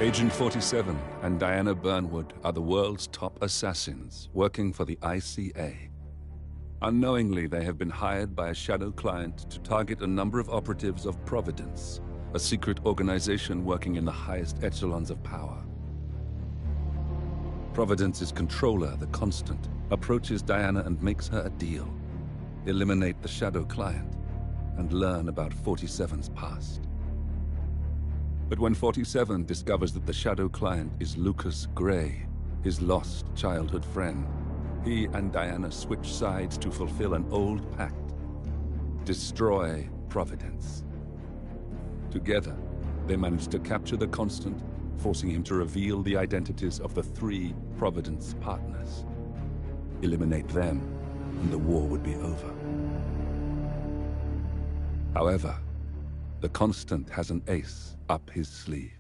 Agent 47 and Diana Burnwood are the world's top assassins working for the ICA. Unknowingly, they have been hired by a shadow client to target a number of operatives of Providence, a secret organization working in the highest echelons of power. Providence's controller, the Constant, approaches Diana and makes her a deal. Eliminate the shadow client and learn about 47's past. But when 47 discovers that the shadow client is Lucas Gray, his lost childhood friend, he and Diana switch sides to fulfill an old pact: destroy Providence. Together, they manage to capture the Constant, forcing him to reveal the identities of the 3 Providence partners. Eliminate them, and the war would be over. However, the Constant has an ace up his sleeve.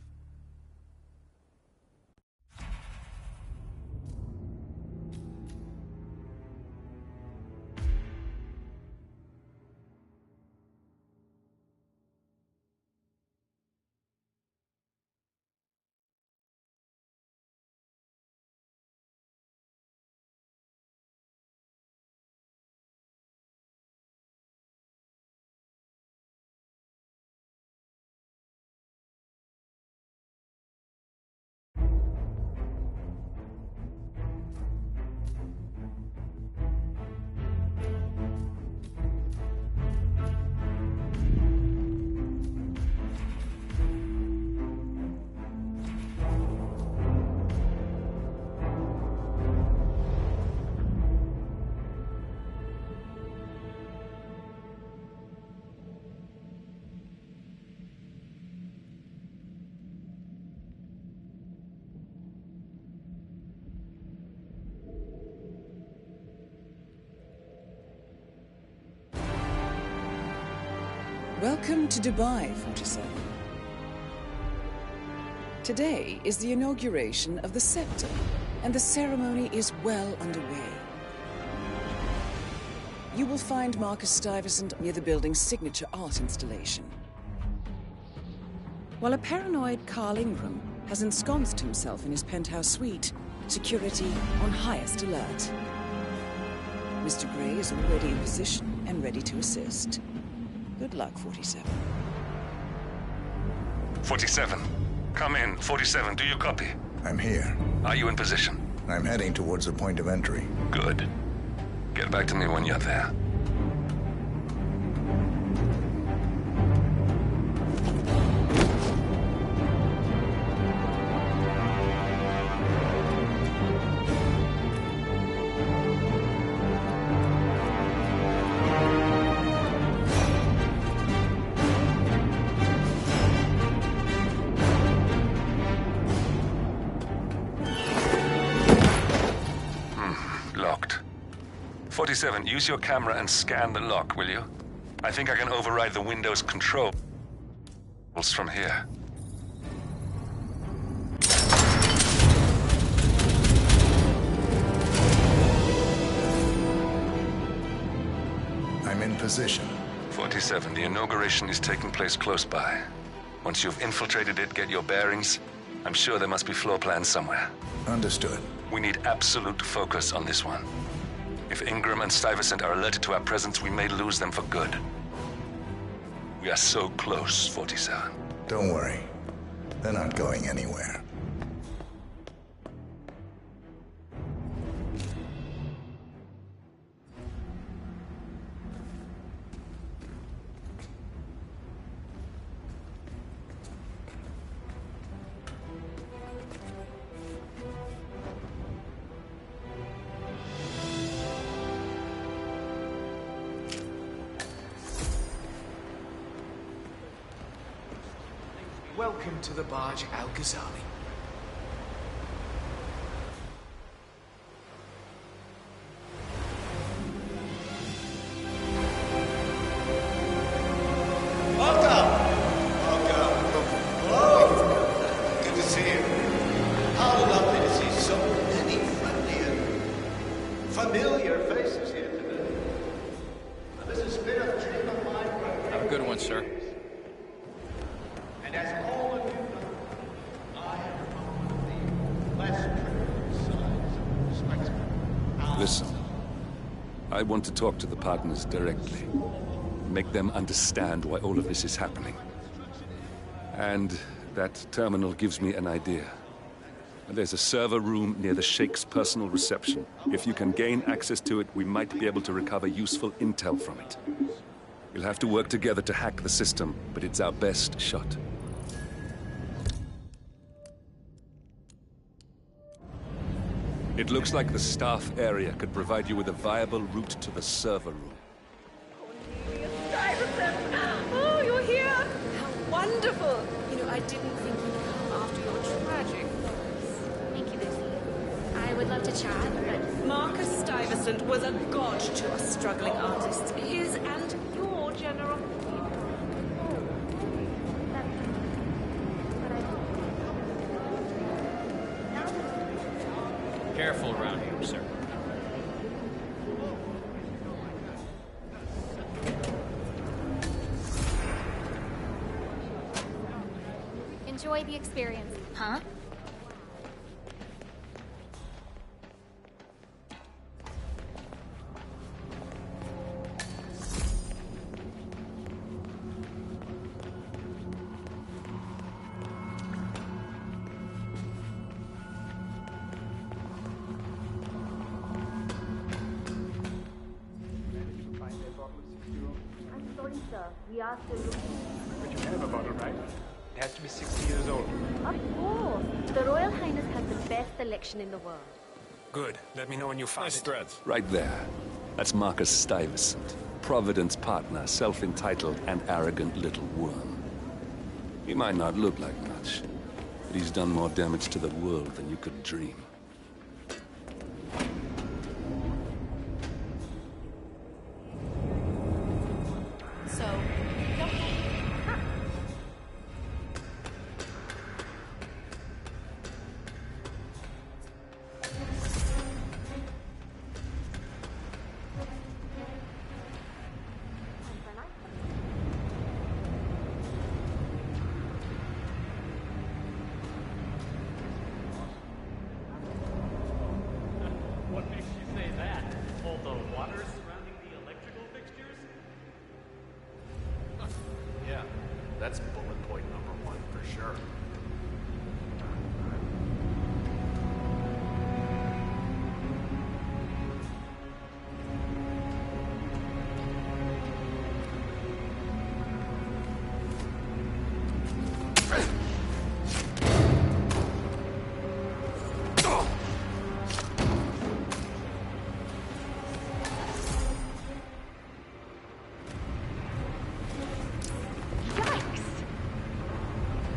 Welcome to Dubai, 47. Today is the inauguration of the scepter, and the ceremony is well underway. You will find Marcus Stuyvesant near the building's signature art installation. While a paranoid Carl Ingram has ensconced himself in his penthouse suite, security on highest alert. Mr. Gray is already in position and ready to assist. Good luck, 47. 47. Come in. 47, do you copy? I'm here. Are you in position? I'm heading towards the point of entry. Good. Get back to me when you're there. Locked. 47, use your camera and scan the lock, will you? I think I can override the Windows controls from here. I'm in position. 47, the inauguration is taking place close by. Once you've infiltrated it, get your bearings. I'm sure there must be floor plans somewhere. Understood. We need absolute focus on this one. If Ingram and Stuyvesant are alerted to our presence, we may lose them for good. We are so close, 47. Don't worry. They're not going anywhere. Welcome to the barge Al Ghazali. Good to see you. How lovely to see so many friendly and familiar faces here today. Now, this has been a dream of mine. Have a good one, sir. And as all of you know, I am Listen, I want to talk to the partners directly. Make them understand why all of this is happening. And that terminal gives me an idea. There's a server room near the Sheikh's personal reception. If you can gain access to it, we might be able to recover useful intel from it. We'll have to work together to hack the system, but it's our best shot. It looks like the staff area could provide you with a viable route to the server room. Oh, you're here! How wonderful! You know, I didn't think you'd come after your tragic loss. Thank you, Lucy. I would love to chat, but... Marcus Stuyvesant was a god to us struggling artists. His and your generosity. Careful around here, sir. Enjoy the experience. Huh? I'm sorry, sir. We are still looking. But you have a bottle, right? It has to be 60 years old. Of course. The Royal Highness has the best selection in the world. Good. Let me know when you find it. threads. Right there. That's Marcus Stuyvesant, Providence partner, self-entitled and arrogant little worm. He might not look like much, but he's done more damage to the world than you could dream. So, What makes you say that? All the water surrounding the electrical fixtures? Yeah, that's bullet point number 1 for sure.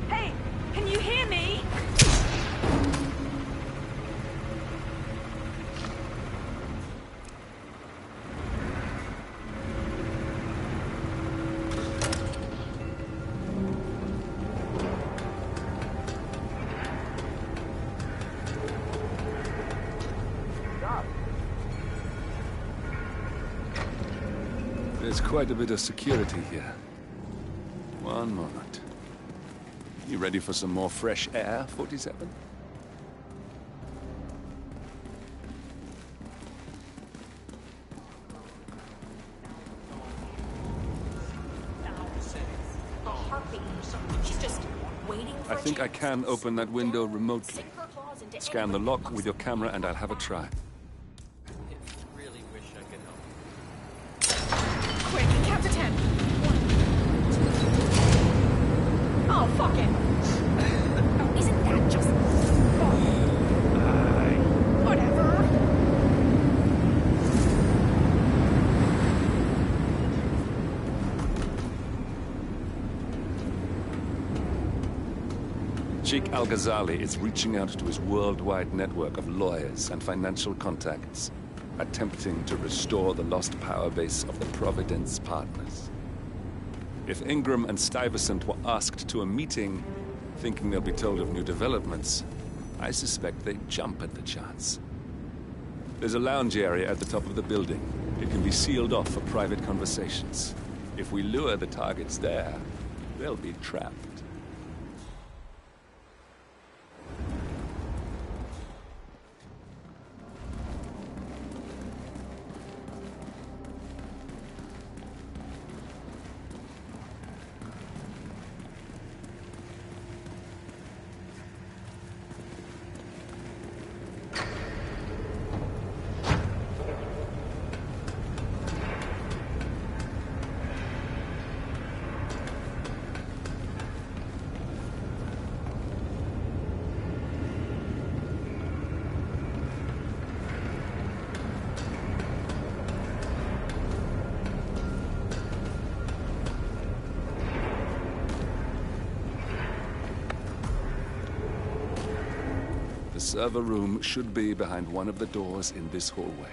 hey, can you hear me? There's quite a bit of security here. One moment. You ready for some more fresh air, 47? A heartbeat. She's just waiting for I think I can open that window remotely. Sink her claws into Scan the anyone lock with your camera and I'll have a try. Really wish I could help. Quick, count to 10. 1, 2, 3. Oh, fuck it. Oh, isn't that just... Whatever. Sheikh Al-Ghazali is reaching out to his worldwide network of lawyers and financial contacts, attempting to restore the lost power base of the Providence partners. If Ingram and Stuyvesant were asked to a meeting, thinking they'll be told of new developments, I suspect they'd jump at the chance. There's a lounge area at the top of the building. It can be sealed off for private conversations. If we lure the targets there, they'll be trapped. server room should be behind one of the doors in this hallway.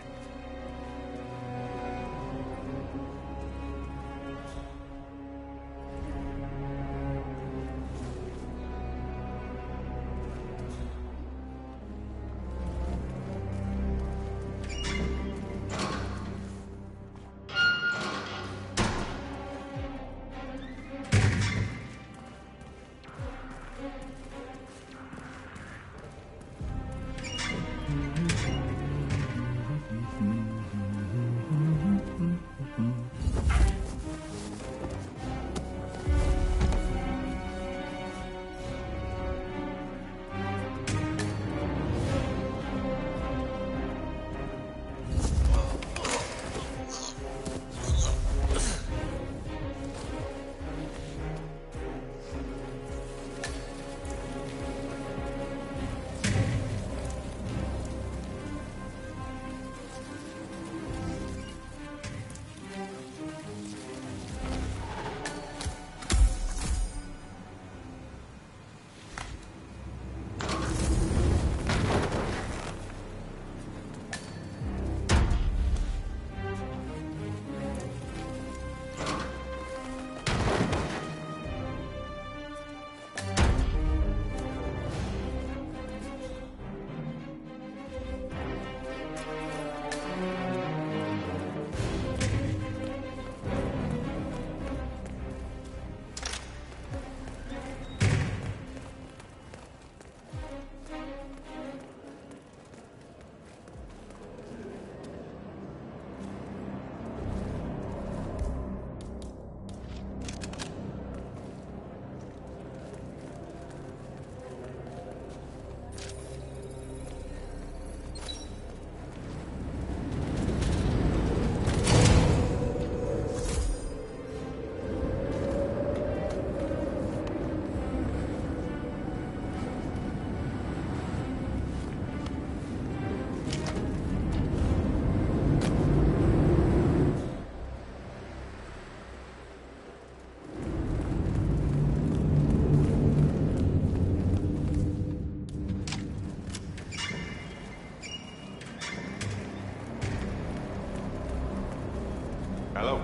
Hello.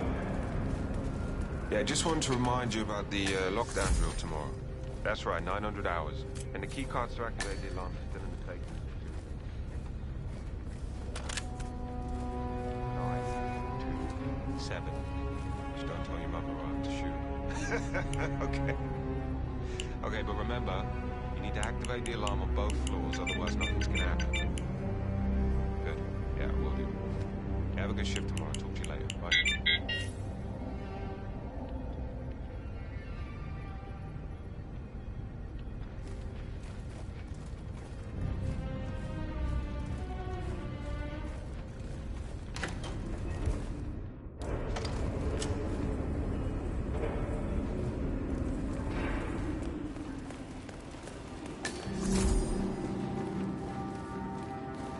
Yeah, just wanted to remind you about the lockdown drill tomorrow. That's right, 900 hours. And the key cards to activate the alarm is still in the tape. 9, 2, 7. Just don't tell your mother or I have to shoot. Okay. Okay, but remember, you need to activate the alarm on both floors, otherwise nothing's gonna happen. Good? Yeah, will do. Have a good shift tomorrow. Talk to you later. Bye.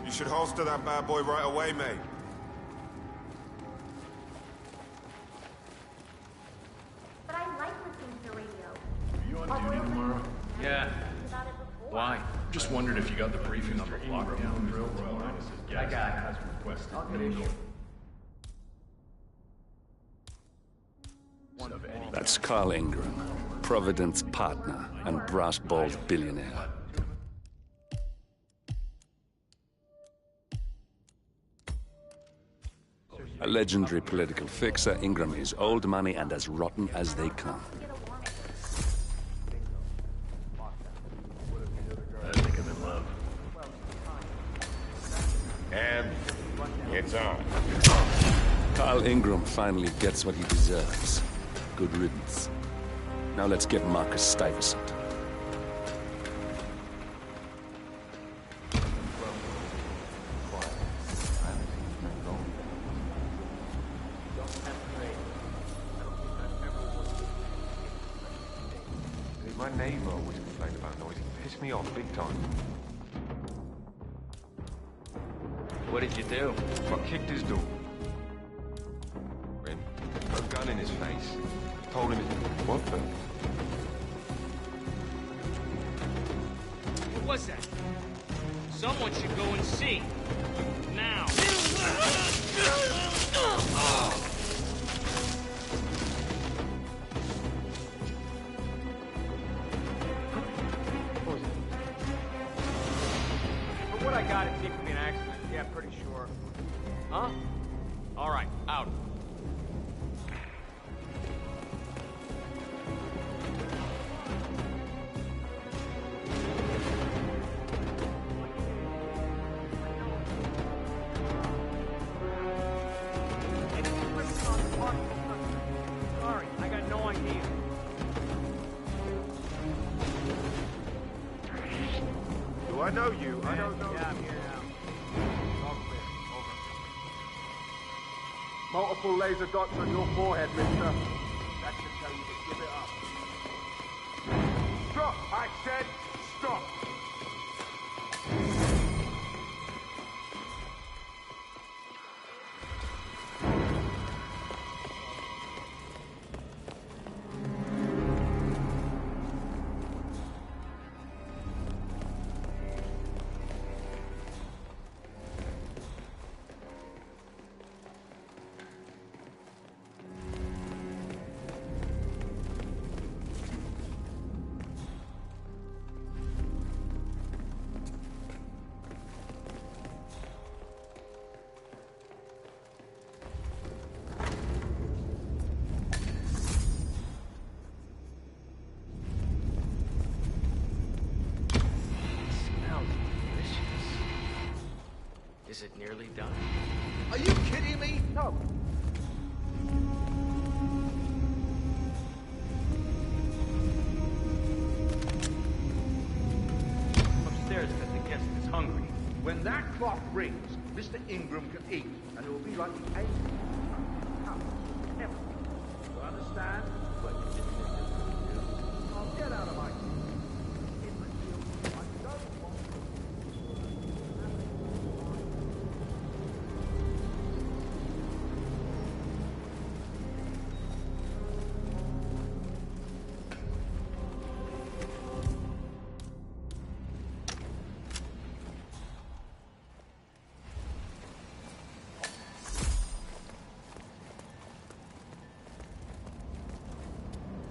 You should holster that bad boy right away, mate. But I like listening to the radio. Are you on duty tomorrow? Yeah. Why? Just wondered if you got the briefing on the lockdown drill. I got it. As requested. That's Carl Ingram, Provident's partner and brass-balled billionaire. A legendary political fixer, Ingram is old money and as rotten as they come. I think I'm in love. And it's on. Carl Ingram finally gets what he deserves. Good riddance. Now let's get Marcus Stuyvesant. My neighbor always complained about noise. He pissed me off big time. What did you do? I kicked his door. Put a gun in his face. Told him what the? What was that? Someone should go and see. Now. From what I got, it seemed to be an accident. Yeah, pretty sure. Huh? All right, out. Sorry, I got no idea. Do I know you? I don't know. Yeah, I'm here now. All clear. Over. Multiple laser dots on your forehead, mister. That should tell you to give it up. Stop! I said stop! Is it nearly done? Are you kidding me? No. Upstairs, that the guest is hungry. When that clock rings, Mr. Ingram can eat, and it will be like the 8th ever. You understand? Well, I'll get out of my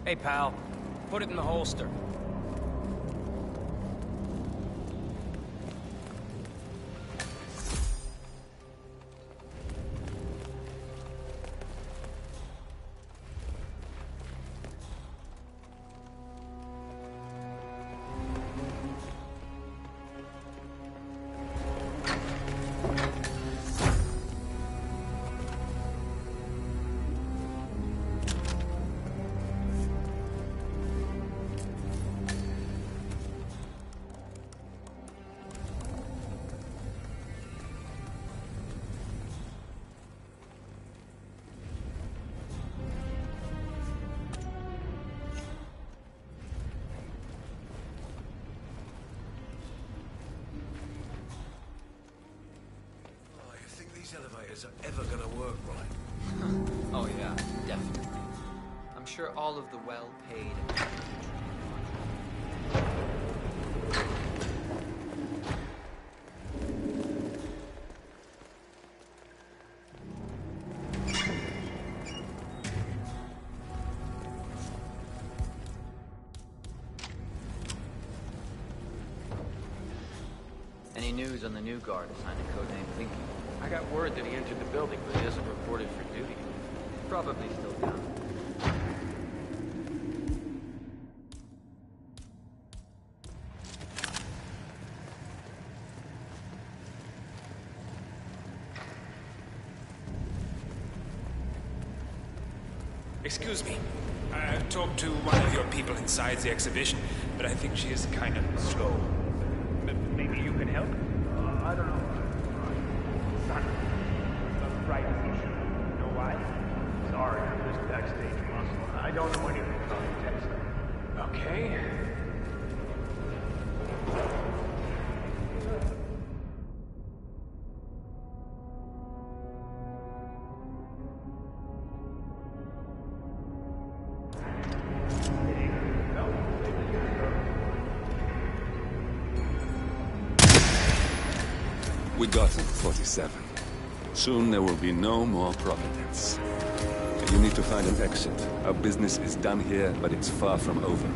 Hey, pal. Put it in the holster. These elevators are ever gonna work right. Oh yeah, definitely. I'm sure all of the well-paid Any news on the new guard assigned to codename Blinky? I got word that he entered the building, but he isn't reported for duty. Probably still down. Excuse me. I talked to one of your people inside the exhibition, but I think she is kind of slow. Maybe you can help? I don't know. Son, the right issue. You know why? Sorry, I'm just backstage muscle. I don't know anything about the tech stuff. Okay. We got him, 47. Soon there will be no more Providence. You need to find an exit. Our business is done here, but it's far from over.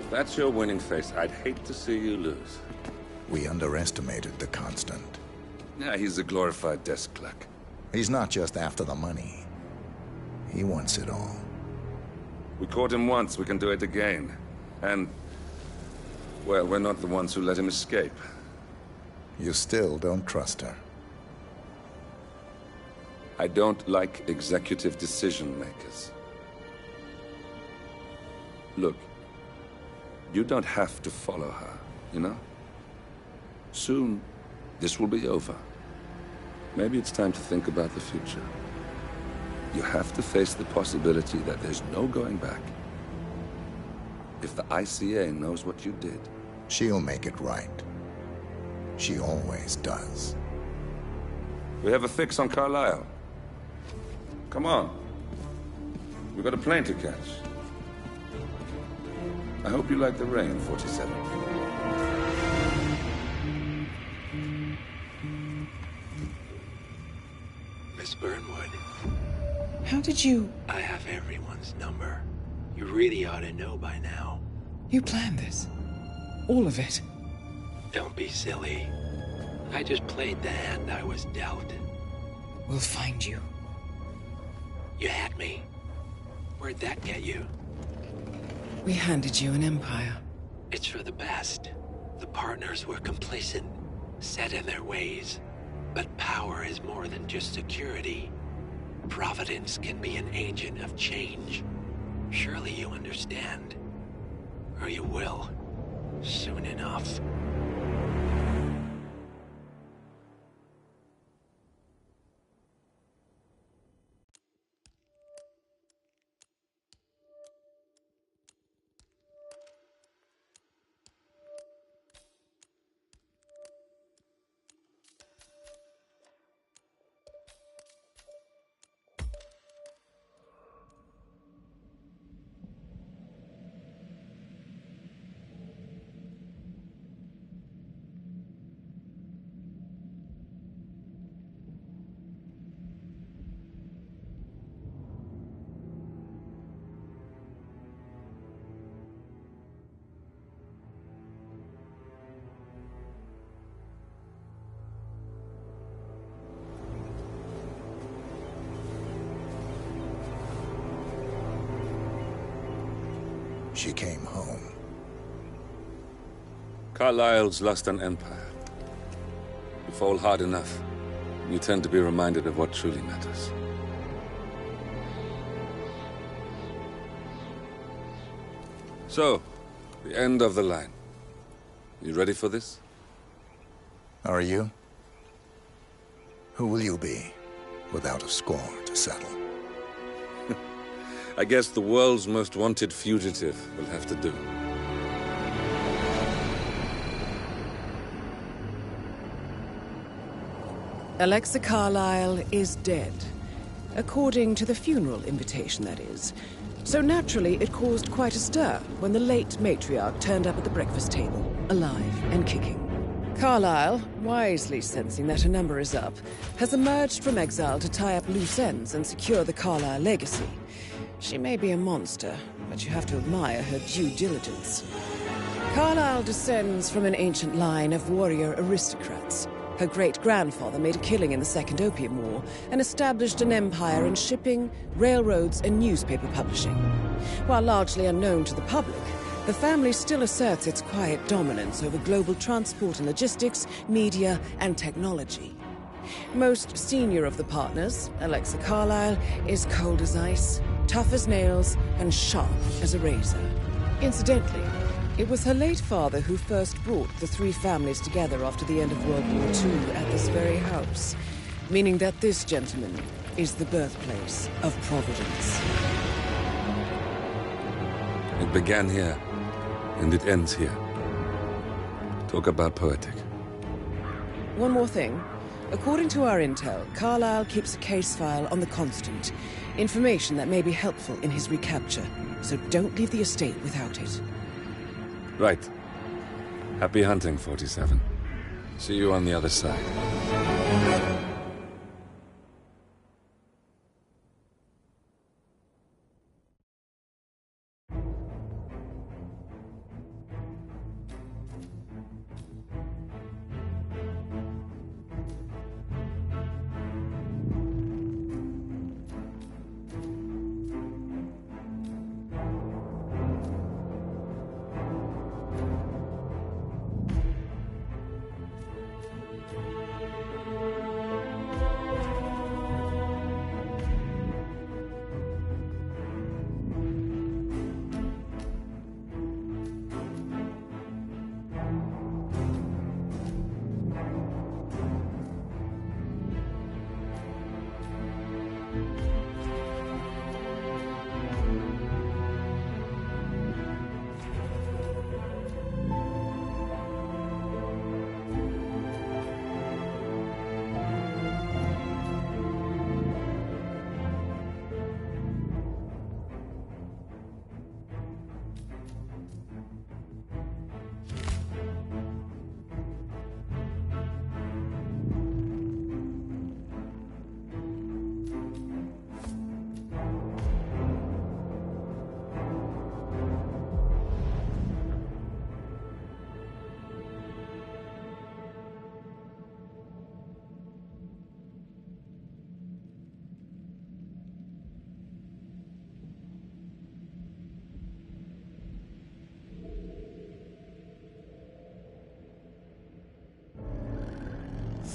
If that's your winning face, I'd hate to see you lose. We underestimated the Constant. Yeah, he's a glorified desk clerk. He's not just after the money. He wants it all. We caught him once, we can do it again. And, well, we're not the ones who let him escape. You still don't trust her. I don't like executive decision makers. Look, you don't have to follow her, you know? Soon, this will be over. Maybe it's time to think about the future. You have to face the possibility that there's no going back. If the ICA knows what you did... She'll make it right. She always does. We have a fix on Carlisle. Come on. We've got a plane to catch. I hope you like the rain, 47. Miss Burnwood. How did you... I have everyone's number. You really ought to know by now. You planned this? All of it? Don't be silly. I just played the hand I was dealt. We'll find you. You had me. Where'd that get you? We handed you an empire. It's for the best. The partners were complacent, set in their ways. But power is more than just security. Providence can be an agent of change. Surely you understand. Or you will. Soon enough. She came home. Carlisle's lost an empire. You fall hard enough, you tend to be reminded of what truly matters. So, the end of the line. You ready for this? Are you? Who will you be, without a score to settle? I guess the world's most wanted fugitive will have to do. Alexa Carlisle is dead. According to the funeral invitation, that is. So naturally, it caused quite a stir when the late matriarch turned up at the breakfast table, alive and kicking. Carlisle, wisely sensing that her number is up, has emerged from exile to tie up loose ends and secure the Carlisle legacy. She may be a monster, but you have to admire her due diligence. Carlyle descends from an ancient line of warrior aristocrats. Her great-grandfather made a killing in the Second Opium War and established an empire in shipping, railroads, and newspaper publishing. While largely unknown to the public, the family still asserts its quiet dominance over global transport and logistics, media, and technology. Most senior of the partners, Alexa Carlyle, is cold as ice, tough as nails, and sharp as a razor. Incidentally, it was her late father who first brought the three families together after the end of World War II at this very house, meaning that this gentleman is the birthplace of Providence. It began here, and it ends here. Talk about poetic. One more thing. According to our intel, Carlyle keeps a case file on the Constant. Information that may be helpful in his recapture, so don't leave the estate without it. Right. Happy hunting, 47. See you on the other side.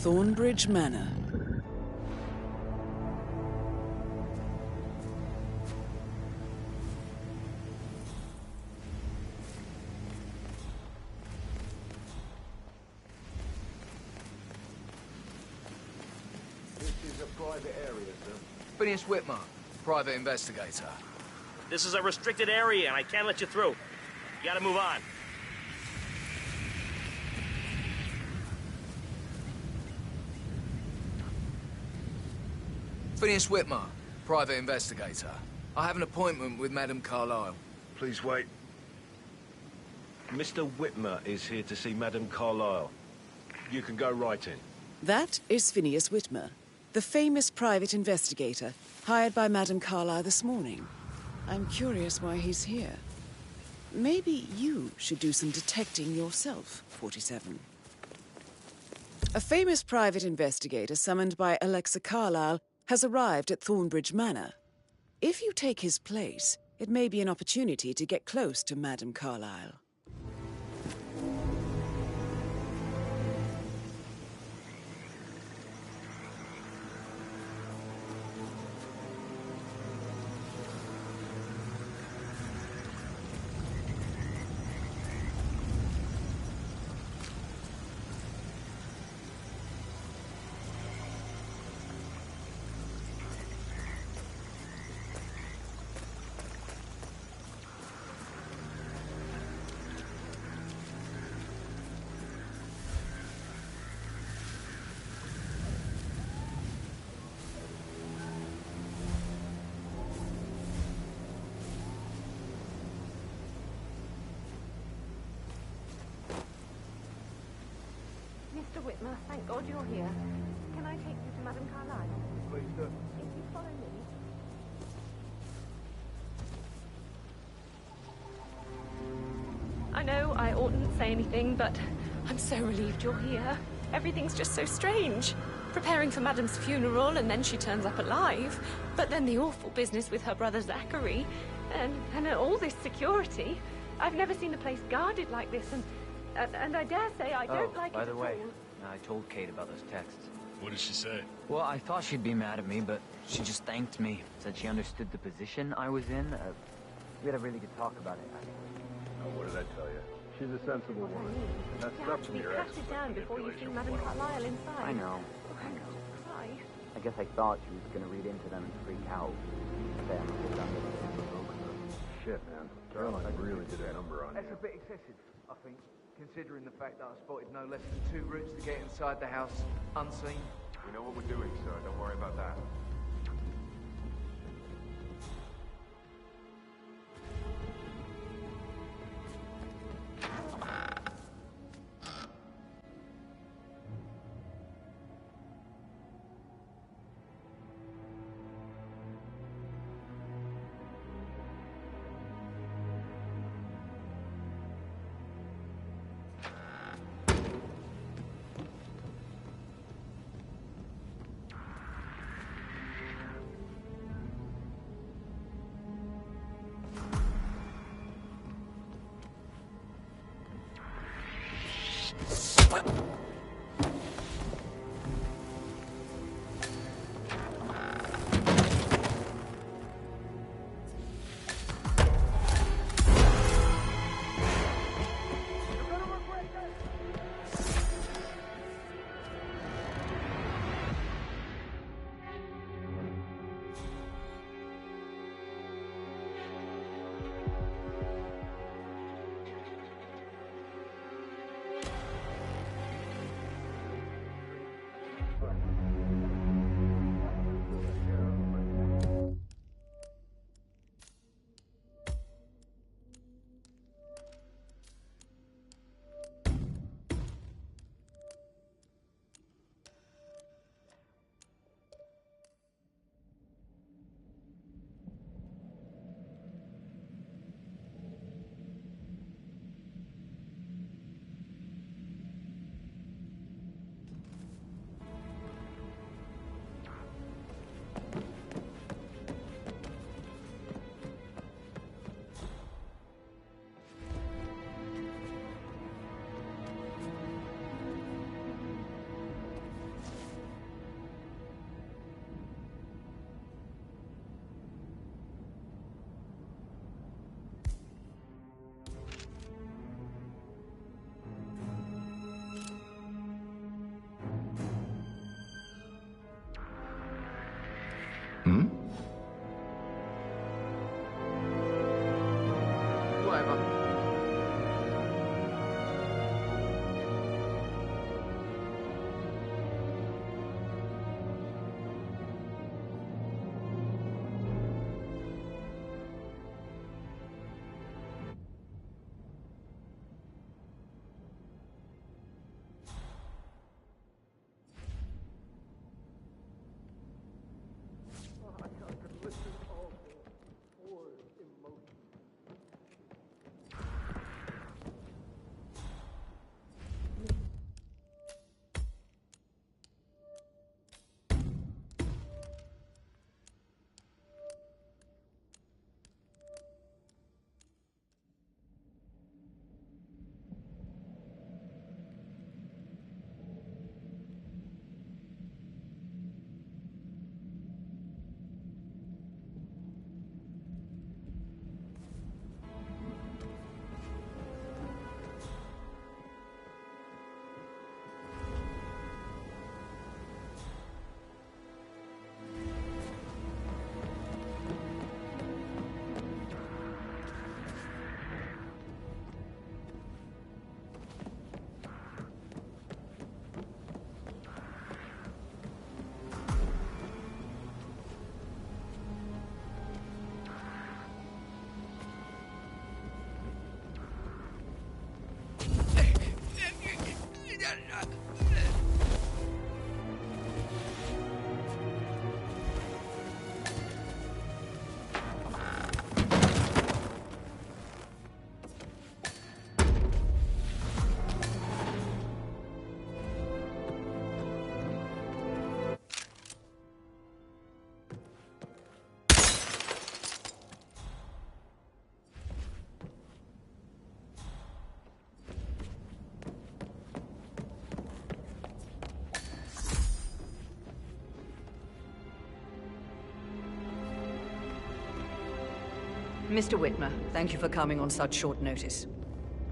Thornbridge Manor. This is a private area, sir. Phineas Whitmer, private investigator. This is a restricted area, and I can't let you through. You gotta move on. Phineas Whitmer, private investigator. I have an appointment with Madame Carlyle. Please wait. Mr. Whitmer is here to see Madame Carlyle. You can go right in. That is Phineas Whitmer, the famous private investigator hired by Madame Carlyle this morning. I'm curious why he's here. Maybe you should do some detecting yourself, 47. A famous private investigator summoned by Alexa Carlyle has arrived at Thornbridge Manor. If you take his place, it may be an opportunity to get close to Madame Carlyle. Mr. Whitmer, thank God you're here. Can I take you to Madame Carlyle? Please do. If you follow me. I know I I oughtn't say anything, but I'm so relieved you're here. Everything's just so strange. Preparing for Madam's funeral, and then she turns up alive. But then the awful business with her brother Zachary, and all this security. I've never seen the place guarded like this, and I dare say I don't like it by the at way, all. I told Kate about those texts. What did she say? Well, I thought she'd be mad at me, but she just thanked me. Said she understood the position I was in. We had a really good talk about it. What did I tell you? She's a sensible woman. And that's You stuff have to from be your cut ex. it down before you see Madame Carlyle inside. I know. Christ. I guess I thought she was gonna read into them and freak out. Say I'm a bit under the Shit, man. Caroline really did a number on That's you. a bit excessive, I think, considering the fact that I spotted no less than 2 routes to get inside the house unseen. We know what we're doing, sir. Don't worry about that. Mr. Whitmer, thank you for coming on such short notice.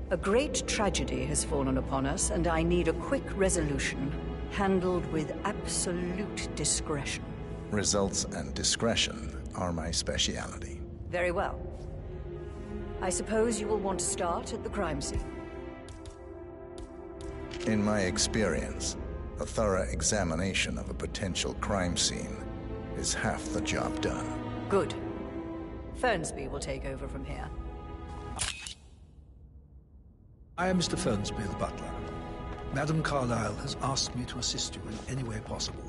A great tragedy has fallen upon us, and I need a quick resolution, handled with absolute discretion. Results and discretion are my speciality. Very well. I suppose you will want to start at the crime scene. In my experience, a thorough examination of a potential crime scene is half the job done. Good. Fernsby will take over from here. I am Mr. Fernsby, the butler. Madam Carlyle has asked me to assist you in any way possible.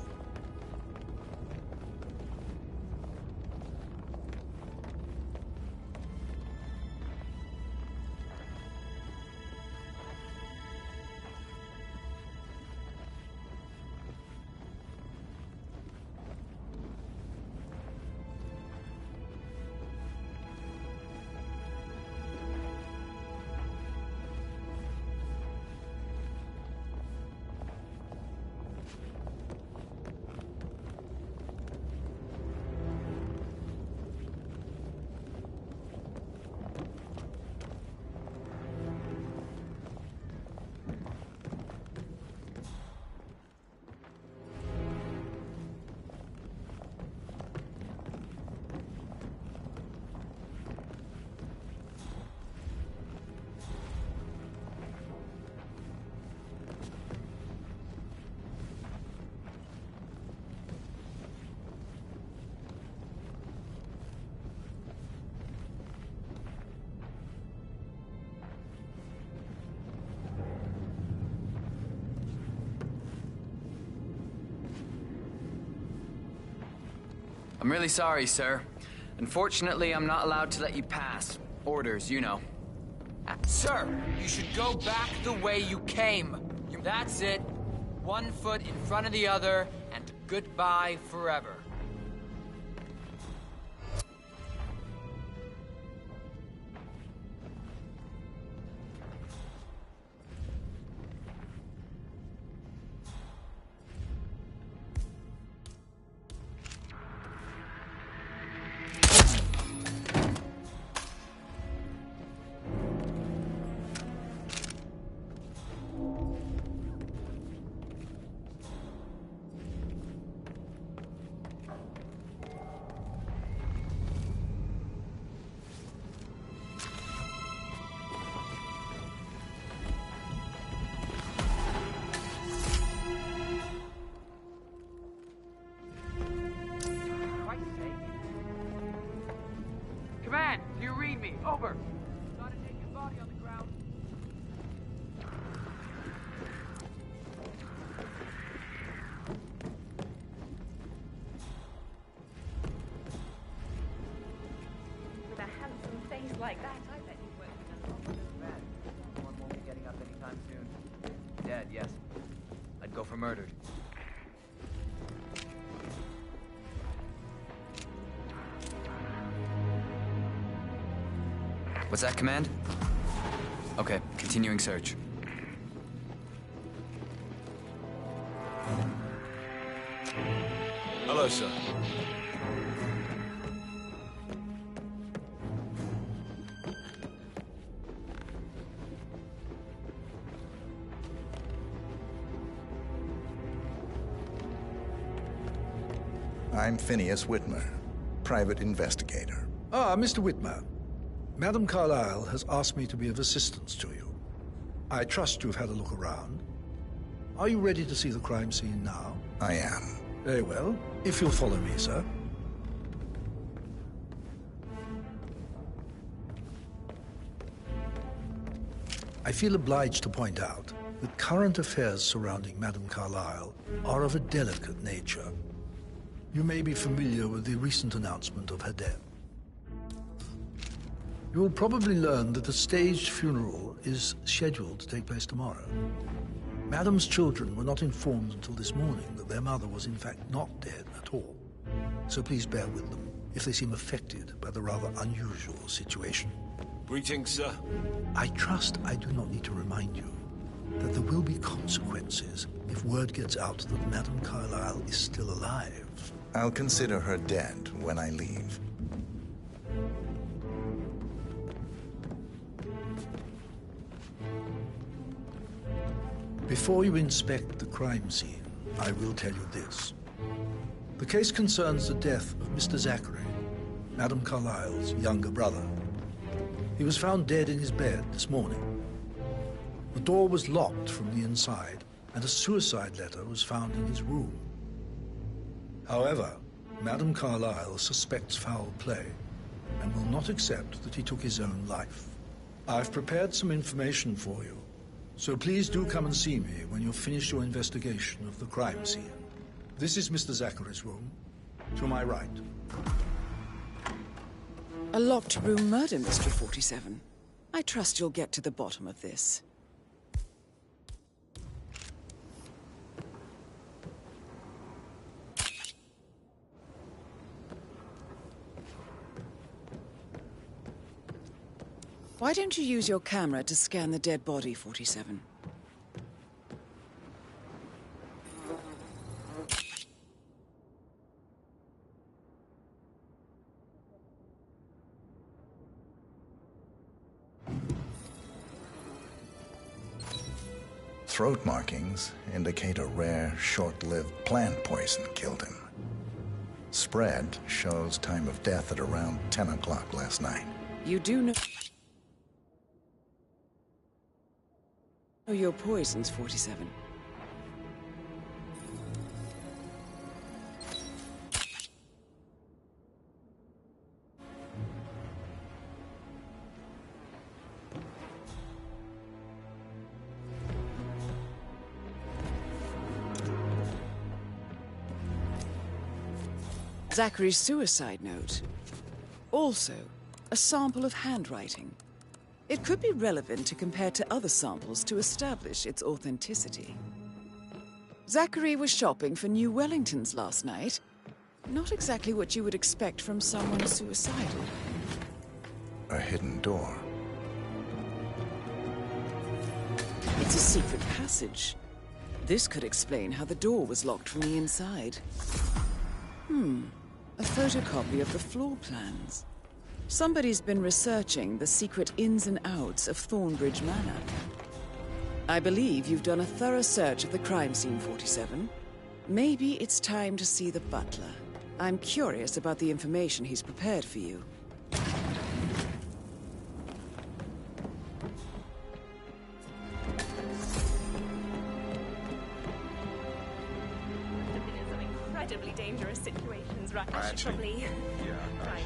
I'm really sorry, sir. Unfortunately, I'm not allowed to let you pass. Orders, you know. Sir, you should go back the way you came. That's it. 1 foot in front of the other, and goodbye forever. Command, do you read me? Over. Got a naked body on the ground. With a handsome face like that, I bet he's working a lot. One won't be getting up anytime soon. Dead, yes. I'd go for murdered. What's that, Command? Okay, continuing search. Hello, sir. I'm Phineas Whitmer, private investigator. Ah, Mr. Whitmer. Madam Carlyle has asked me to be of assistance to you. I trust you've had a look around. Are you ready to see the crime scene now? I am. Very well. If you'll follow me, sir. I feel obliged to point out that current affairs surrounding Madam Carlyle are of a delicate nature. You may be familiar with the recent announcement of her death. You will probably learn that a staged funeral is scheduled to take place tomorrow. Madam's children were not informed until this morning that their mother was in fact not dead at all. So please bear with them if they seem affected by the rather unusual situation. Greetings, sir. I trust I do not need to remind you that there will be consequences if word gets out that Madam Carlyle is still alive. I'll consider her dead when I leave. Before you inspect the crime scene, I will tell you this. The case concerns the death of Mr. Zachary, Madame Carlyle's younger brother. He was found dead in his bed this morning. The door was locked from the inside, and a suicide letter was found in his room. However, Madame Carlyle suspects foul play and will not accept that he took his own life. I've prepared some information for you, so please do come and see me when you've finished your investigation of the crime scene. This is Mr. Zachary's room, to my right. A locked room murder mystery, 47. I trust you'll get to the bottom of this. Why don't you use your camera to scan the dead body, 47? Throat markings indicate a rare, short-lived plant poison killed him. Spread shows time of death at around 10 o'clock last night. You do know your poisons, 47. Zachary's suicide note. Also, a sample of handwriting. It could be relevant to compare to other samples to establish its authenticity. Zachary was shopping for New Wellingtons last night. Not exactly what you would expect from someone suicidal. A hidden door. It's a secret passage. This could explain how the door was locked from the inside. A photocopy of the floor plans. Somebody's been researching the secret ins and outs of Thornbridge Manor. I believe you've done a thorough search of the crime scene, 47. Maybe it's time to see the butler. I'm curious about the information he's prepared for you. Incredibly dangerous situations, right? I should probably... Yeah. Right.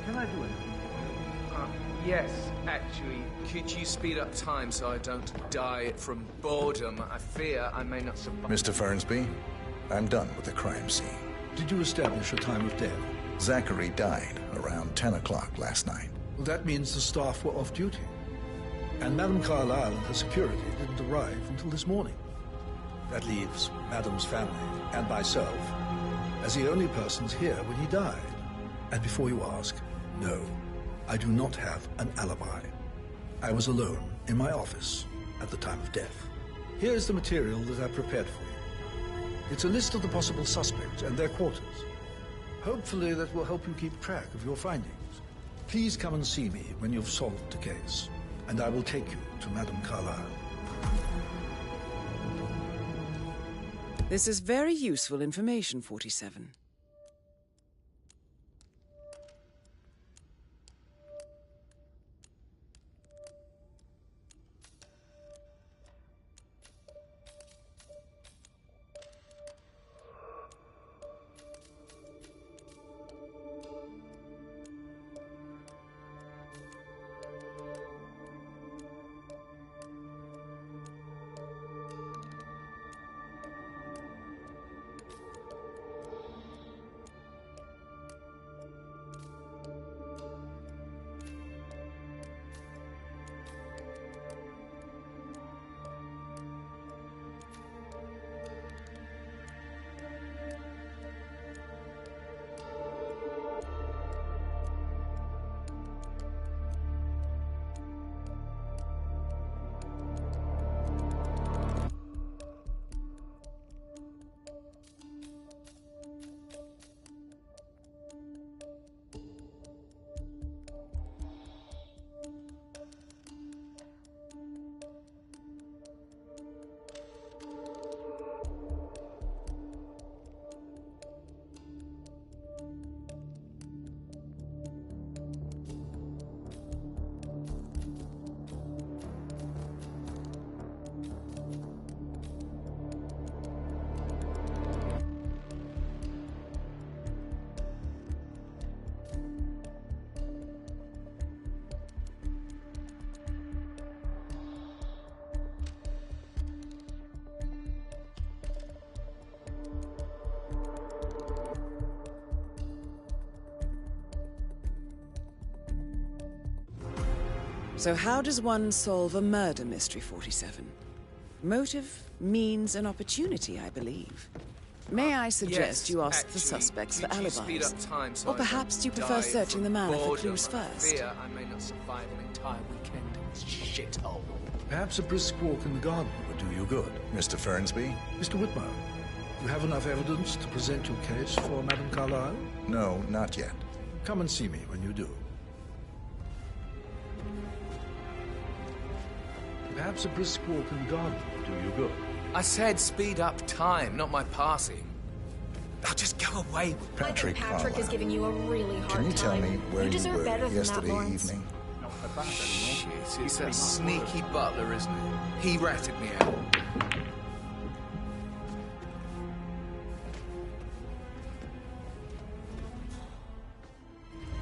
Can I do anything? Yes, actually. Could you speed up time so I don't die from boredom? I fear I may not survive. Mr. Fernsby, I'm done with the crime scene. Did you establish a time of death? Zachary died around 10 o'clock last night. Well, that means the staff were off duty. And Madame Carlyle and her security didn't arrive until this morning. That leaves Madame's family and myself as the only persons here when he died. And before you ask, no, I do not have an alibi. I was alone in my office at the time of death. Here is the material that I prepared for you. It's a list of the possible suspects and their quarters. Hopefully that will help you keep track of your findings. Please come and see me when you've solved the case, and I will take you to Madame Carlyle. This is very useful information, 47. So how does one solve a murder mystery, 47? Motive, means, and opportunity, I believe. May I suggest Yes, you ask actually, the suspects for could you speed alibis? up time so Or I perhaps don't you prefer die searching the from manor for boredom? clues I first? fear I may not survive an entire weekend in this shithole. Perhaps a brisk walk in the garden would do you good. Mr. Fernsby? Mr. Whitmer, you have enough evidence to present your case for Madame Carlyle? No, not yet. Come and see me when you do. Perhaps a brisk walk in the garden would do you good. I said speed up time, not my passing. I'll just go away with Patrick Patrick is giving you a really hard time. Can you tell me where you deserve were better than yesterday that, Lawrence. evening? Shit, it's that sneaky butler, isn't it? He ratted me out.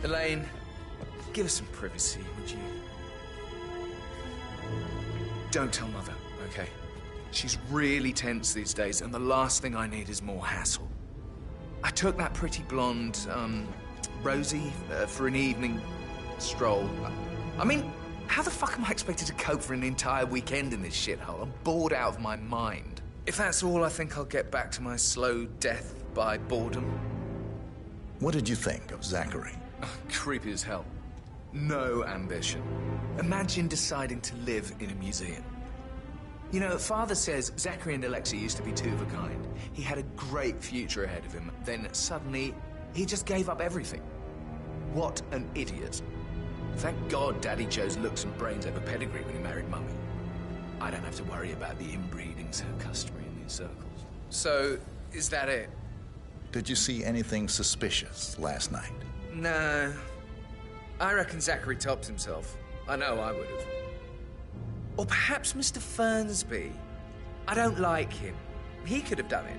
Elaine, give us some privacy, would you? Don't tell Mother, okay? She's really tense these days, and the last thing I need is more hassle. I took that pretty blonde, Rosie, for an evening stroll. I mean, how the fuck am I expected to cope for an entire weekend in this shithole? I'm bored out of my mind. If that's all, I think I'll get back to my slow death by boredom. What did you think of Zachary? Creepy as hell. No ambition. Imagine deciding to live in a museum. You know, Father says Zachary and Alexei used to be two of a kind. He had a great future ahead of him. Then suddenly, he just gave up everything. What an idiot. Thank God Daddy chose looks and brains over pedigree when he married Mummy. I don't have to worry about the inbreeding so customary in these circles. So, is that it? Did you see anything suspicious last night? No. I reckon Zachary topped himself. I know I would have. Or perhaps Mr. Fernsby. I don't like him. He could have done it.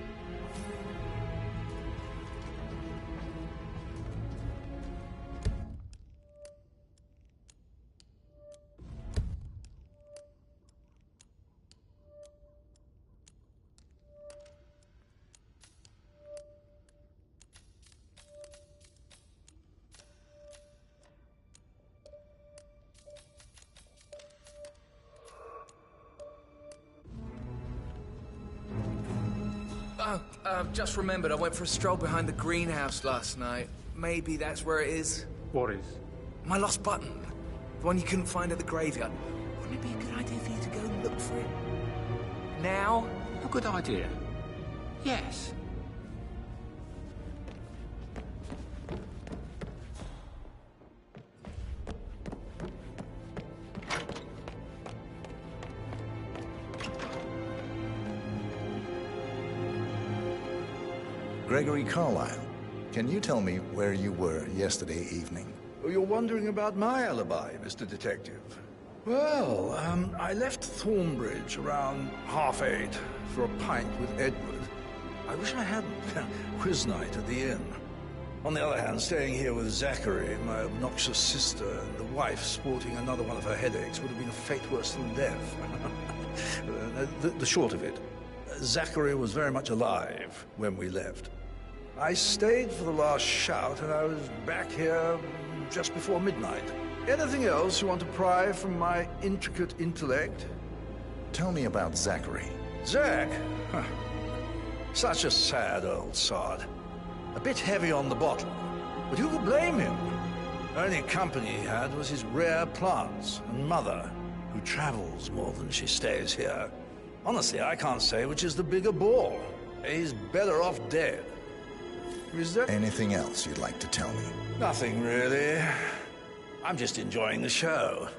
Just remembered I went for a stroll behind the greenhouse last night. Maybe that's where it is. What is? My lost button. The one you couldn't find at the graveyard. Wouldn't it be a good idea for you to go look for it? Now? A good idea. Yes. Gregory Carlyle, can you tell me where you were yesterday evening? Oh, you're wondering about my alibi, Mr. Detective. Well, I left Thornbridge around 8:30 for a pint with Edward. I wish I hadn't. Quiz night at the inn. On the other hand, staying here with Zachary, my obnoxious sister, and the wife sporting another one of her headaches would have been a fate worse than death. The short of it, Zachary was very much alive when we left. I stayed for the last shout, and I was back here just before midnight. Anything else you want to pry from my intricate intellect? Tell me about Zachary. Zach? Huh. Such a sad old sod. A bit heavy on the bottle, but who could blame him? Only company he had was his rare plants and mother, who travels more than she stays here. Honestly, I can't say which is the bigger bore. He's better off dead. Is there anything else you'd like to tell me? Nothing, really. I'm just enjoying the show.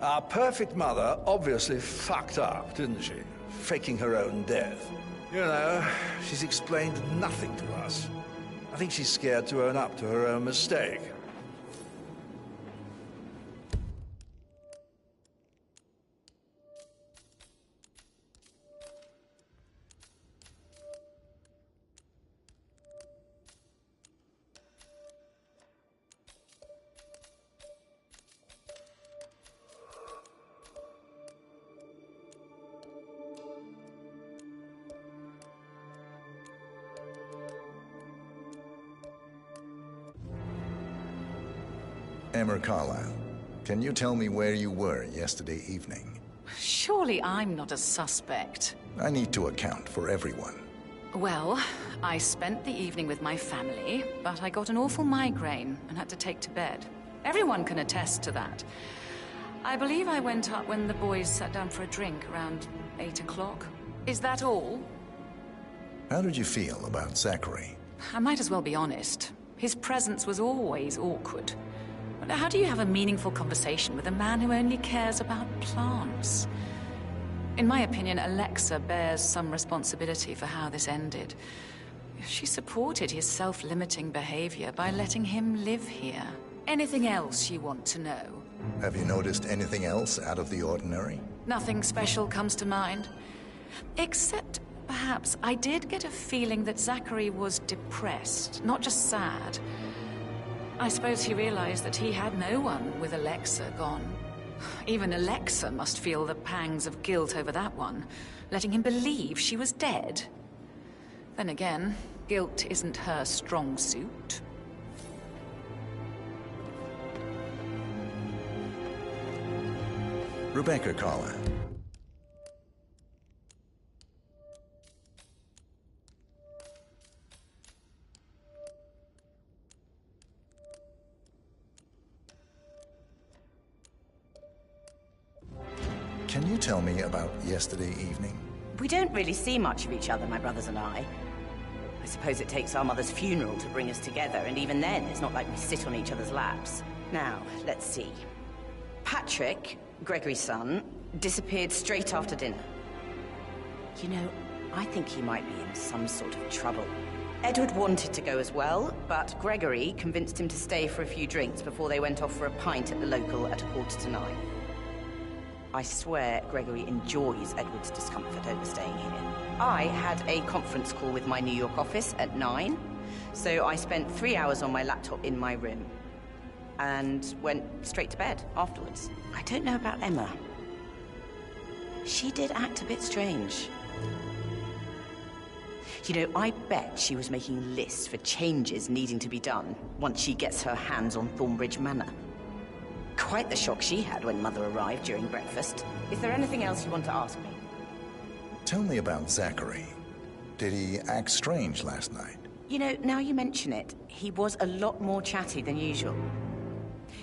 Our perfect mother obviously fucked up, didn't she? Faking her own death. You know, she's explained nothing to us. I think she's scared to own up to her own mistake. Emmer Carlyle, Can you tell me where you were yesterday evening? Surely I'm not a suspect. I need to account for everyone. Well, I spent the evening with my family, but I got an awful migraine and had to take to bed. Everyone can attest to that. I believe I went up when the boys sat down for a drink around 8 o'clock. Is that all? How did you feel about Zachary? I might as well be honest. His presence was always awkward. But how do you have a meaningful conversation with a man who only cares about plants? In my opinion, Alexa bears some responsibility for how this ended. She supported his self-limiting behavior by letting him live here. Anything else you want to know? Have you noticed anything else out of the ordinary? Nothing special comes to mind. Except, perhaps, I did get a feeling that Zachary was depressed, not just sad. I suppose he realized that he had no one with Alexa gone. Even Alexa must feel the pangs of guilt over that one, letting him believe she was dead. Then again, guilt isn't her strong suit. Rebecca Carla. Can you tell me about yesterday evening? We don't really see much of each other, my brothers and I. I suppose it takes our mother's funeral to bring us together, and even then, it's not like we sit on each other's laps. Now, let's see. Patrick, Gregory's son, disappeared straight after dinner. You know, I think he might be in some sort of trouble. Edward wanted to go as well, but Gregory convinced him to stay for a few drinks before they went off for a pint at the local at 9:15. I swear Gregory enjoys Edward's discomfort over staying here. I had a conference call with my New York office at 9, so I spent 3 hours on my laptop in my room and went straight to bed afterwards. I don't know about Emma. She did act a bit strange. You know, I bet she was making lists for changes needing to be done once she gets her hands on Thornbridge Manor. Quite the shock she had when Mother arrived during breakfast. Is there anything else you want to ask me? Tell me about Zachary. Did he act strange last night? You know, now you mention it, he was a lot more chatty than usual.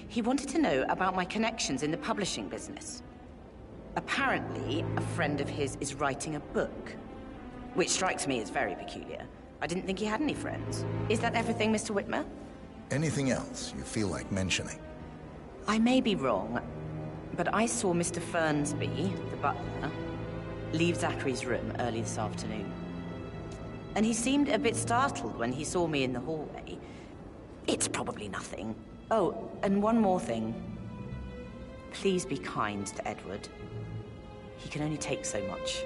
He wanted to know about my connections in the publishing business. Apparently, a friend of his is writing a book, which strikes me as very peculiar. I didn't think he had any friends. Is that everything, Mr. Whitmer? Anything else you feel like mentioning? I may be wrong, but I saw Mr. Fernsby, the butler, leave Zachary's room early this afternoon. And he seemed a bit startled when he saw me in the hallway. It's probably nothing. Oh, and one more thing. Please be kind to Edward. He can only take so much.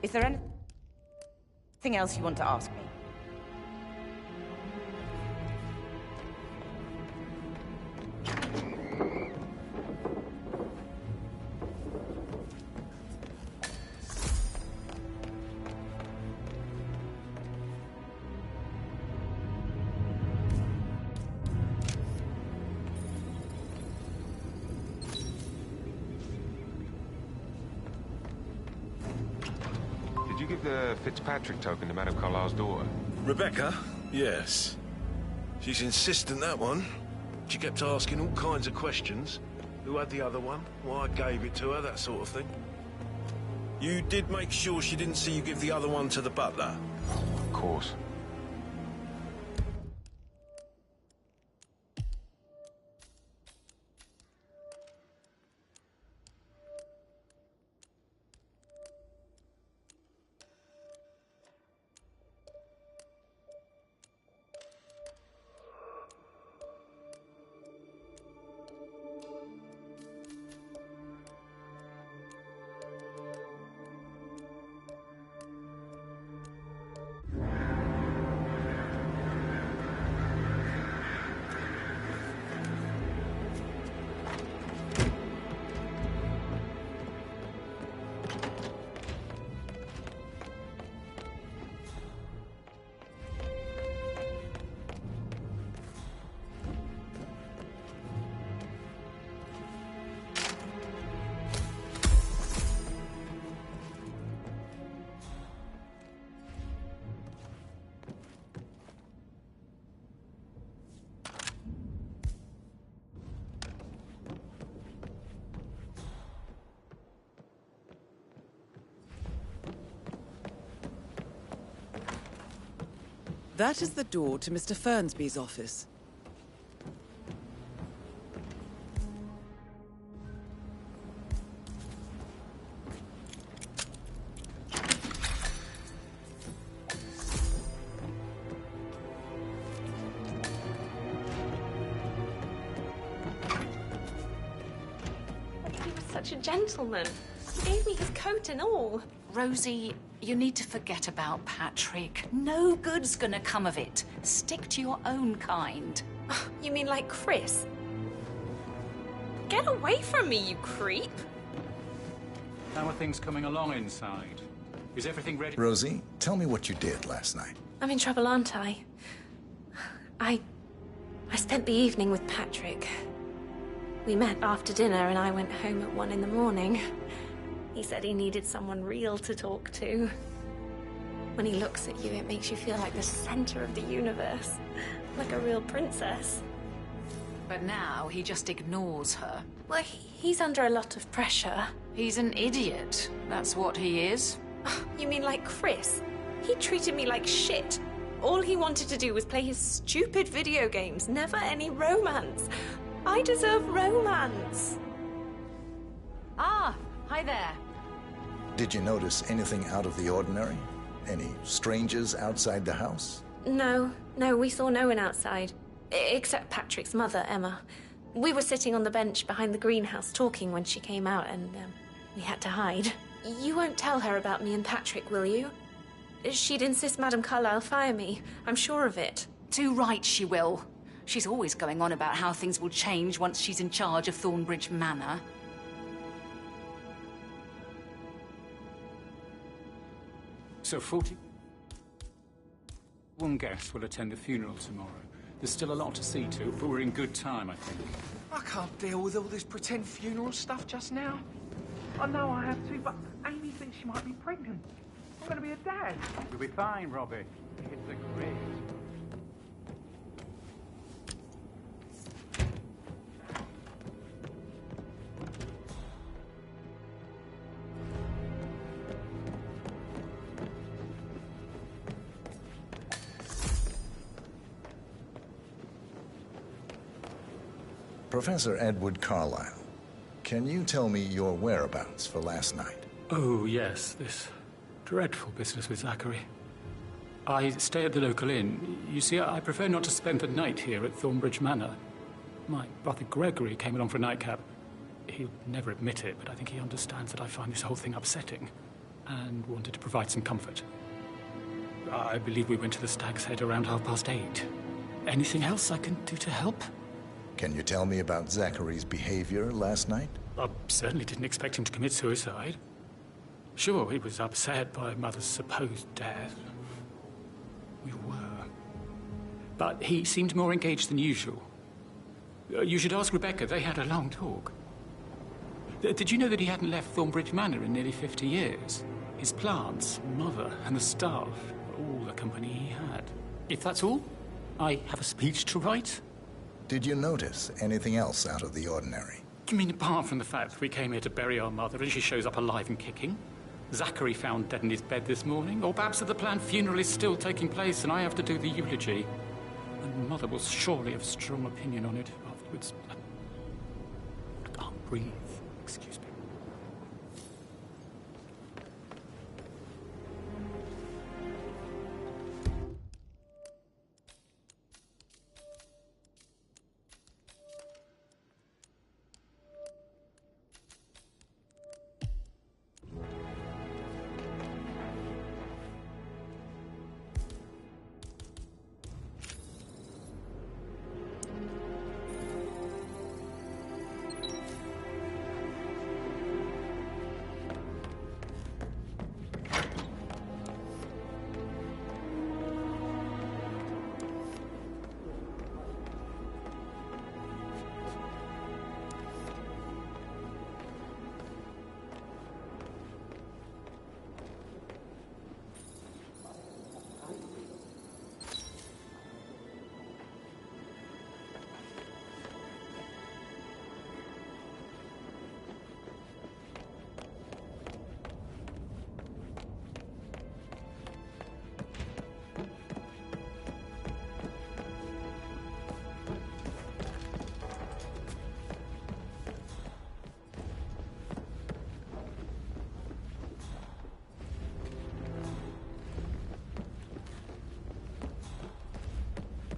Is there anything else you want to ask me? Did you give the Fitzpatrick token to Madame Carlisle's daughter? Rebecca? Yes. She's insistent, that one. She kept asking all kinds of questions. Who had the other one? Why I gave it to her, that sort of thing. You did make sure she didn't see you give the other one to the butler? Of course. That is the door to Mr. Fernsby's office. He was such a gentleman. He gave me his coat and all. Rosie, you need to forget about Patrick. No good's gonna come of it. Stick to your own kind. You mean like Chris? Get away from me, you creep! How are things coming along inside? Is everything ready? Rosie, tell me what you did last night. I'm in trouble, aren't I? I spent the evening with Patrick. We met after dinner and I went home at 1 in the morning. He said he needed someone real to talk to. When he looks at you, it makes you feel like the center of the universe. Like a real princess. But now he just ignores her. Well, he's under a lot of pressure. He's an idiot. That's what he is. You mean like Chris? He treated me like shit. All he wanted to do was play his stupid video games, never any romance. I deserve romance. Ah, hi there. Did you notice anything out of the ordinary? Any strangers outside the house? No, we saw no one outside. Except Patrick's mother, Emma. We were sitting on the bench behind the greenhouse talking when she came out and we had to hide. You won't tell her about me and Patrick, will you? She'd insist Madame Carlyle fire me. I'm sure of it. Too right she will. She's always going on about how things will change once she's in charge of Thornbridge Manor. So 41 guests will attend the funeral tomorrow. There's still a lot to see to, but we're in good time, I think. I can't deal with all this pretend funeral stuff just now. I know I have to, but Amy thinks she might be pregnant. I'm going to be a dad. You'll be fine, Robbie. It's a great. Professor Edward Carlyle, can you tell me your whereabouts for last night? Oh, yes, this dreadful business with Zachary. I stay at the local inn. You see, I prefer not to spend the night here at Thornbridge Manor. My brother Gregory came along for a nightcap. He'll never admit it, but I think he understands that I find this whole thing upsetting and wanted to provide some comfort. I believe we went to the Stag's Head around 8:30. Anything else I can do to help? Can you tell me about Zachary's behavior last night? I certainly didn't expect him to commit suicide. Sure, he was upset by Mother's supposed death. We were. But he seemed more engaged than usual. You should ask Rebecca. They had a long talk. Did you know that he hadn't left Thornbridge Manor in nearly 50 years? His plants, Mother, and the staff, all the company he had. If that's all, I have a speech to write. Did you notice anything else out of the ordinary? You mean apart from the fact that we came here to bury our mother and she shows up alive and kicking? Zachary found dead in his bed this morning? Or perhaps that the planned funeral is still taking place and I have to do the eulogy? And Mother will surely have a strong opinion on it afterwards. I can't breathe. Excuse me.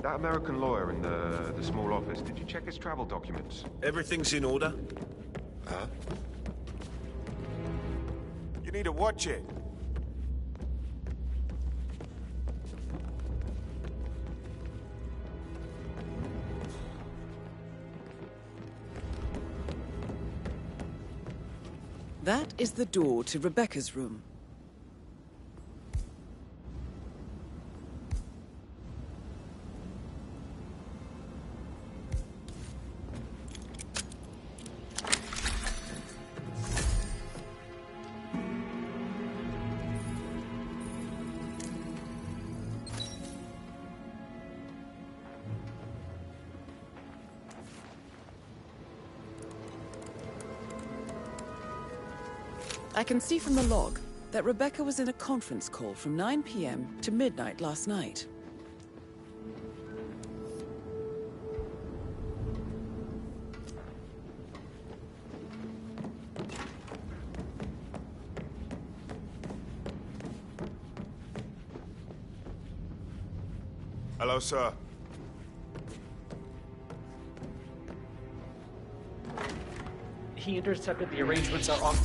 That American lawyer in the small office, did you check his travel documents? Everything's in order. Huh? You need to watch it. That is the door to Rebecca's room. I can see from the log that Rebecca was in a conference call from 9 p.m. to midnight last night. Hello, sir. He intercepted the arrangements are on.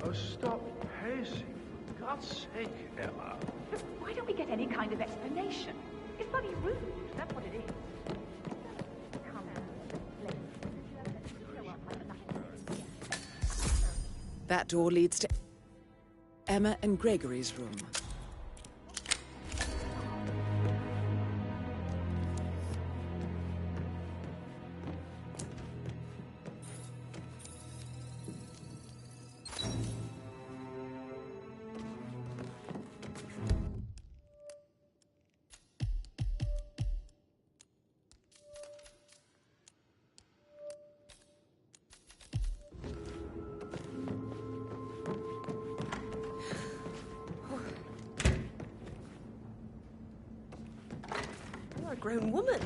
Oh, stop pacing. For God's sake, Emma. But why don't we get any kind of explanation? It's bloody rude, that's what it is. That door leads to Emma and Gregory's room. You're a grown woman.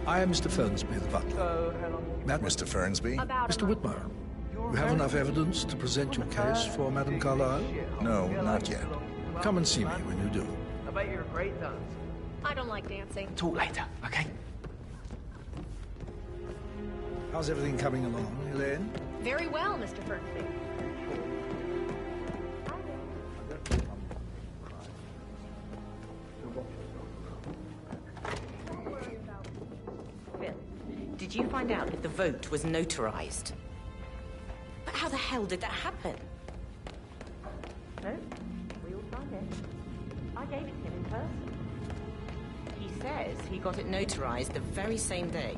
I am Mr. Fernsby, the butler. Mr. Fernsby? Mr. Whitmire, you have enough evidence to present your case for Madame Carlyle? No, not yet. Come and see me when you do. I bet you're a great dancer. I don't like dancing. Talk later, okay? How's everything coming along, Elaine? Very well, Mr. Fernsby. Phil, did you find out that the vote was notarized? But how the hell did that happen? No, we all signed it. I gave it to him in person. He says he got it notarized the very same day.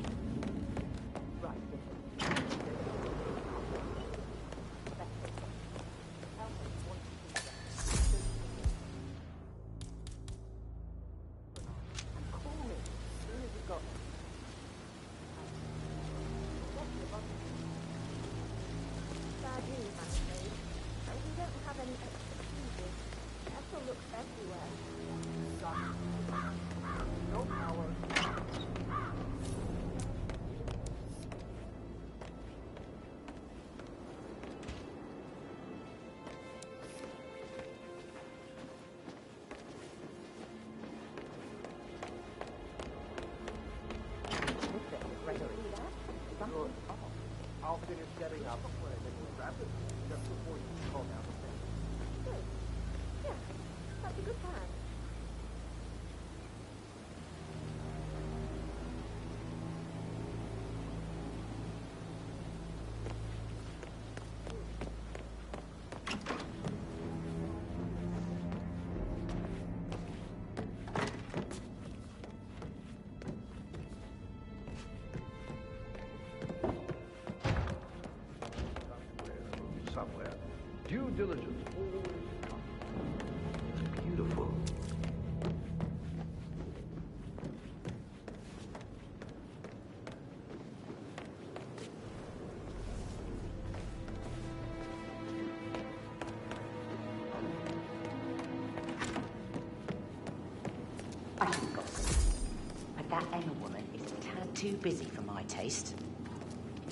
Emma woman is a tad too busy for my taste.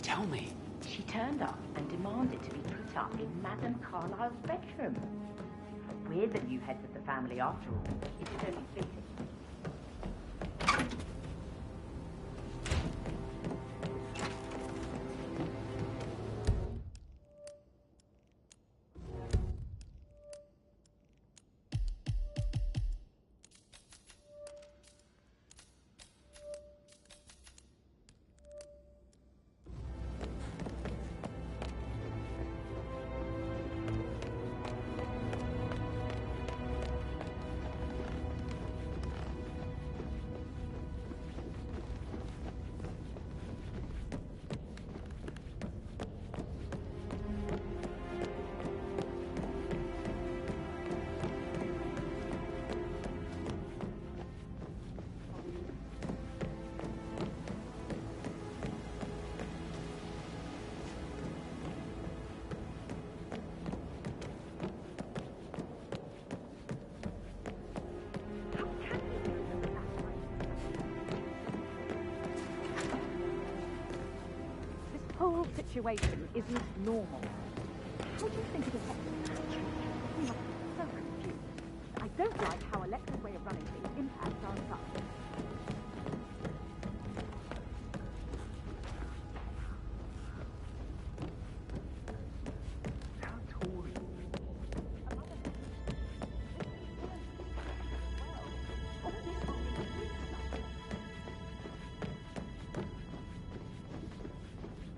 Tell me. She turned up and demanded to be put up in Madame Carlyle's bedroom. We're the new heads of the family after all. It's only fitting. Whole situation isn't normal. How do you think it affects the We must be so confused. I don't like how Alexa's way of running things impacts our son. How tall are you?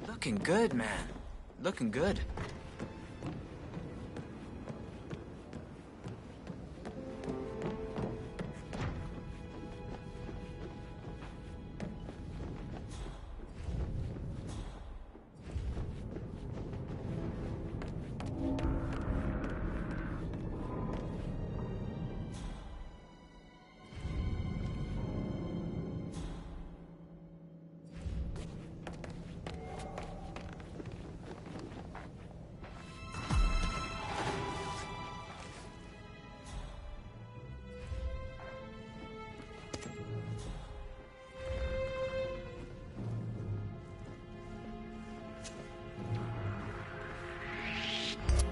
Looking good, man. Looking good.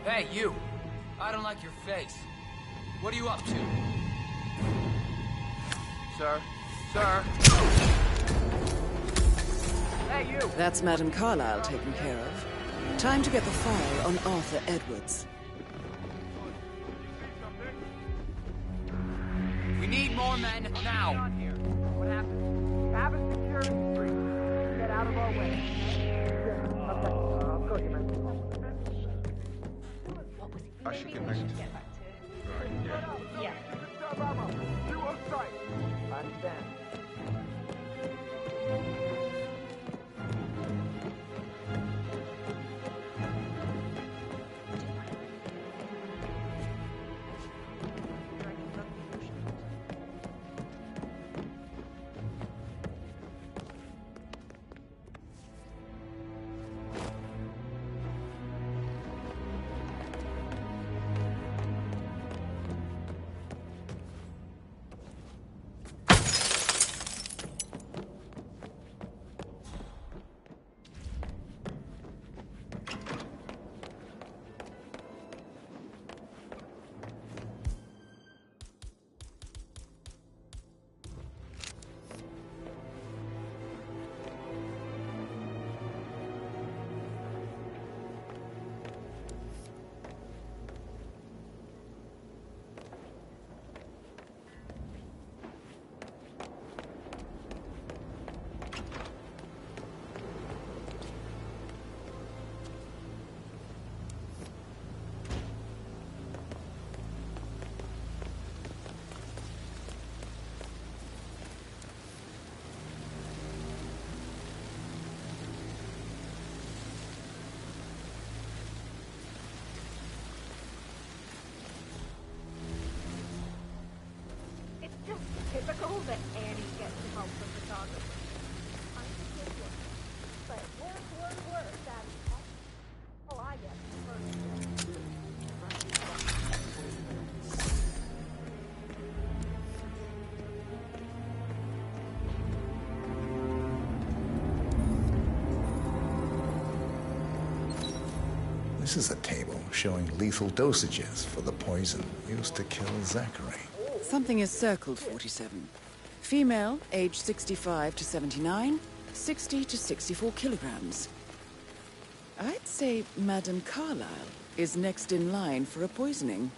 Hey, you! I don't like your face. What are you up to? Sir? Sir? Hey, you! That's Madame Carlyle taken care of. Time to get the file on Arthur Edwards. We need more men now! What happened? Have a security breach. Get out of our way. Okay, I'll go, you man. I should get back to... Right, yeah. Yeah. You on site. I understand. typical that Annie gets the help from photography. I'm ridiculous. But worse, that... Oh, I guess. This is a table showing lethal dosages for the poison used to kill Zachary. Something is circled 47. Female, age 65 to 79, 60 to 64 kilograms. I'd say Madame Carlyle is next in line for a poisoning.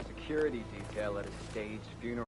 Security detail at a staged funeral.